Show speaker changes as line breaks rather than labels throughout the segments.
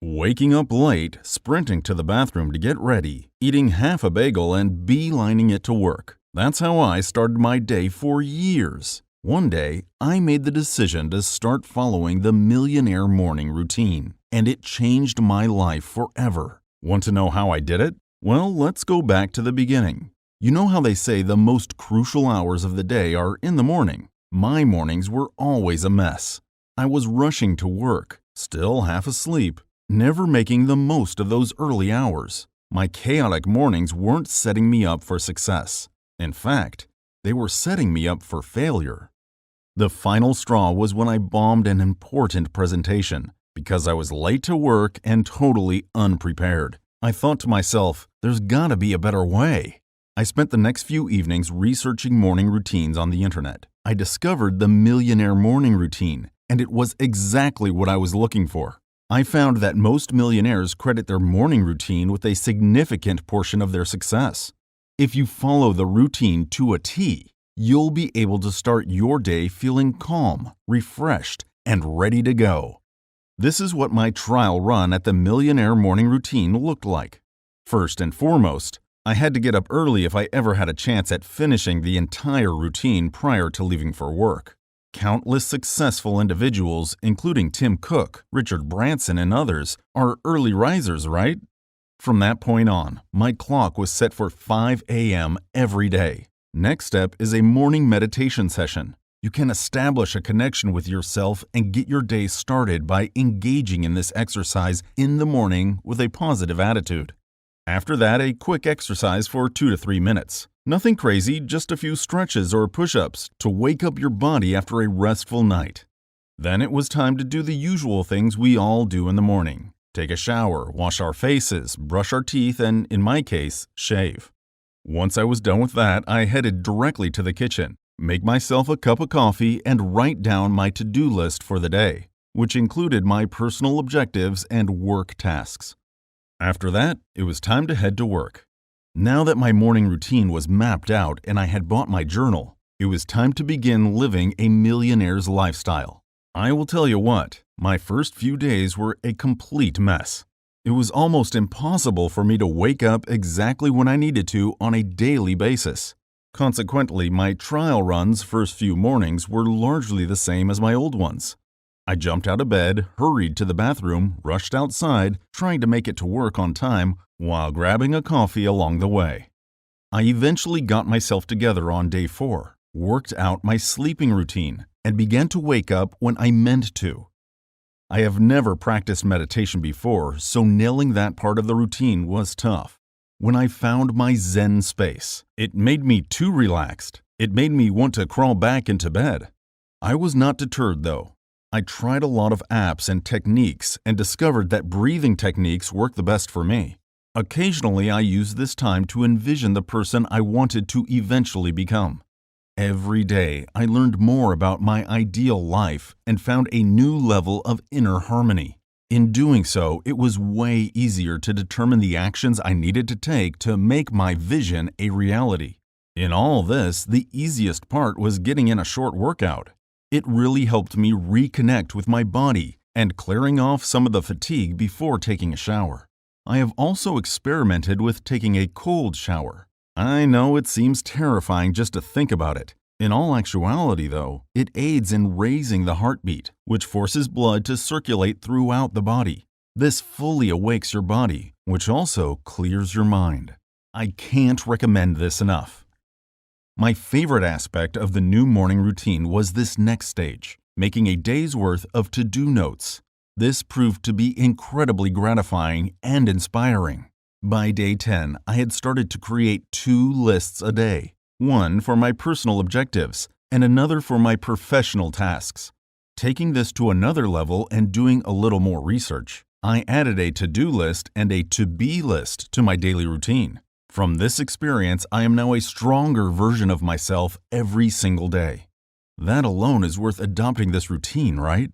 Waking up late, sprinting to the bathroom to get ready, eating half a bagel and beelining it to work. That's how I started my day for years. One day, I made the decision to start following the Millionaire Morning Routine, and it changed my life forever. Want to know how I did it? Well, let's go back to the beginning. You know how they say the most crucial hours of the day are in the morning? My mornings were always a mess. I was rushing to work, still half asleep, never making the most of those early hours. My chaotic mornings weren't setting me up for success. In fact, they were setting me up for failure. The final straw was when I bombed an important presentation because I was late to work and totally unprepared. I thought to myself, there's gotta be a better way. I spent the next few evenings researching morning routines on the internet. I discovered the Millionaire Morning Routine, and it was exactly what I was looking for. I found that most millionaires credit their morning routine with a significant portion of their success. If you follow the routine to a T, you'll be able to start your day feeling calm, refreshed, and ready to go. This is what my trial run at the Millionaire Morning Routine looked like. First and foremost, I had to get up early if I ever had a chance at finishing the entire routine prior to leaving for work. Countless successful individuals, including Tim Cook, Richard Branson, and others, are early risers, right? From that point on, my clock was set for 5 a.m. every day. Next step is a morning meditation session. You can establish a connection with yourself and get your day started by engaging in this exercise in the morning with a positive attitude. After that, a quick exercise for 2 to 3 minutes. Nothing crazy, just a few stretches or push-ups to wake up your body after a restful night. Then it was time to do the usual things we all do in the morning. Take a shower, wash our faces, brush our teeth, and, in my case, shave. Once I was done with that, I headed directly to the kitchen, make myself a cup of coffee, and write down my to-do list for the day, which included my personal objectives and work tasks. After that, it was time to head to work. Now that my morning routine was mapped out and I had bought my journal, it was time to begin living a millionaire's lifestyle. I will tell you what, my first few days were a complete mess. It was almost impossible for me to wake up exactly when I needed to on a daily basis. Consequently, my trial run's first few mornings were largely the same as my old ones. I jumped out of bed, hurried to the bathroom, rushed outside, trying to make it to work on time while grabbing a coffee along the way. I eventually got myself together on day 4, worked out my sleeping routine, and began to wake up when I meant to. I have never practiced meditation before, so nailing that part of the routine was tough. When I found my Zen space, it made me too relaxed. It made me want to crawl back into bed. I was not deterred though. I tried a lot of apps and techniques and discovered that breathing techniques work the best for me. Occasionally, I used this time to envision the person I wanted to eventually become. Every day, I learned more about my ideal life and found a new level of inner harmony. In doing so, it was way easier to determine the actions I needed to take to make my vision a reality. In all this, the easiest part was getting in a short workout. It really helped me reconnect with my body and clearing off some of the fatigue before taking a shower. I have also experimented with taking a cold shower. I know it seems terrifying just to think about it. In all actuality, though, it aids in raising the heartbeat, which forces blood to circulate throughout the body. This fully awakes your body, which also clears your mind. I can't recommend this enough. My favorite aspect of the new morning routine was this next stage, making a day's worth of to-do notes. This proved to be incredibly gratifying and inspiring. By day 10, I had started to create 2 lists a day, one for my personal objectives and another for my professional tasks. Taking this to another level and doing a little more research, I added a to-do list and a to-be list to my daily routine. From this experience, I am now a stronger version of myself every single day. That alone is worth adopting this routine, right?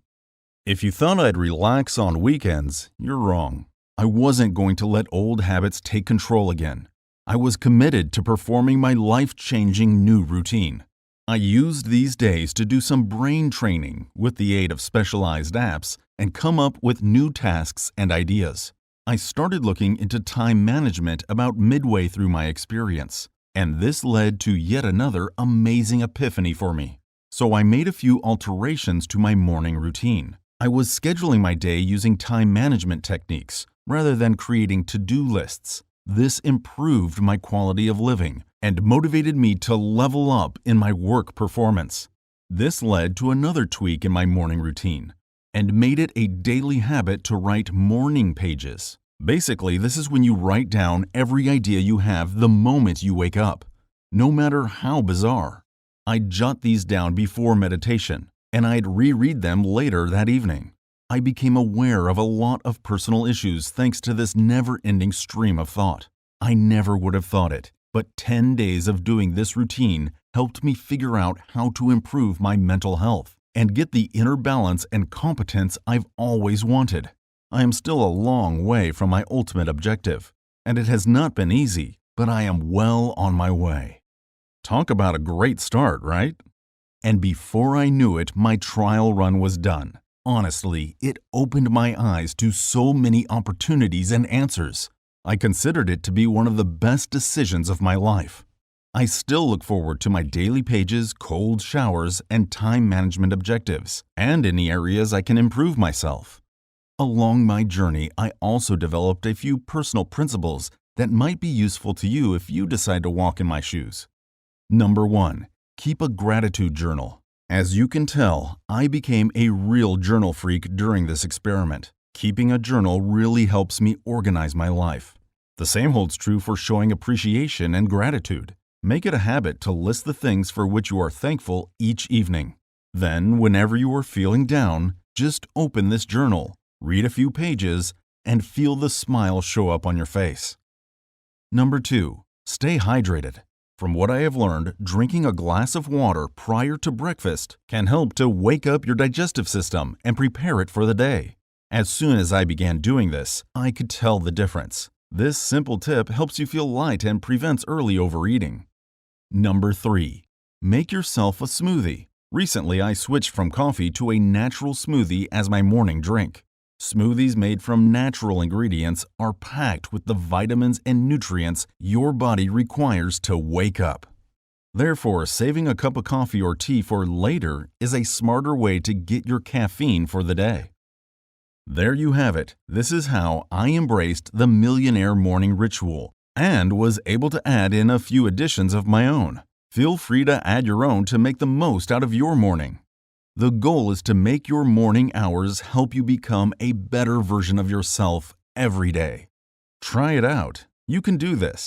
If you thought I'd relax on weekends, you're wrong. I wasn't going to let old habits take control again. I was committed to performing my life-changing new routine. I used these days to do some brain training with the aid of specialized apps and come up with new tasks and ideas. I started looking into time management about midway through my experience, and this led to yet another amazing epiphany for me. So I made a few alterations to my morning routine. I was scheduling my day using time management techniques rather than creating to-do lists. This improved my quality of living and motivated me to level up in my work performance. This led to another tweak in my morning routine and made it a daily habit to write morning pages. Basically, this is when you write down every idea you have the moment you wake up, no matter how bizarre. I'd jot these down before meditation, and I'd reread them later that evening. I became aware of a lot of personal issues thanks to this never-ending stream of thought. I never would have thought it, but 10 days of doing this routine helped me figure out how to improve my mental health and get the inner balance and competence I've always wanted. I am still a long way from my ultimate objective, and it has not been easy, but I am well on my way. Talk about a great start, right? And before I knew it, my trial run was done. Honestly, it opened my eyes to so many opportunities and answers. I considered it to be one of the best decisions of my life. I still look forward to my daily pages, cold showers, and time management objectives, and any areas I can improve myself. Along my journey, I also developed a few personal principles that might be useful to you if you decide to walk in my shoes. Number 1. Keep a gratitude journal. As you can tell, I became a real journal freak during this experiment. Keeping a journal really helps me organize my life. The same holds true for showing appreciation and gratitude. Make it a habit to list the things for which you are thankful each evening. Then, whenever you are feeling down, just open this journal, read a few pages, and feel the smile show up on your face. Number 2. Stay hydrated. From what I have learned, drinking a glass of water prior to breakfast can help to wake up your digestive system and prepare it for the day. As soon as I began doing this, I could tell the difference. This simple tip helps you feel light and prevents early overeating. Number 3. Make yourself a smoothie. Recently, I switched from coffee to a natural smoothie as my morning drink. Smoothies made from natural ingredients are packed with the vitamins and nutrients your body requires to wake up. Therefore, saving a cup of coffee or tea for later is a smarter way to get your caffeine for the day. There you have it. This is how I embraced the Millionaire Morning Ritual and was able to add in a few additions of my own. Feel free to add your own to make the most out of your morning. The goal is to make your morning hours help you become a better version of yourself every day. Try it out. You can do this.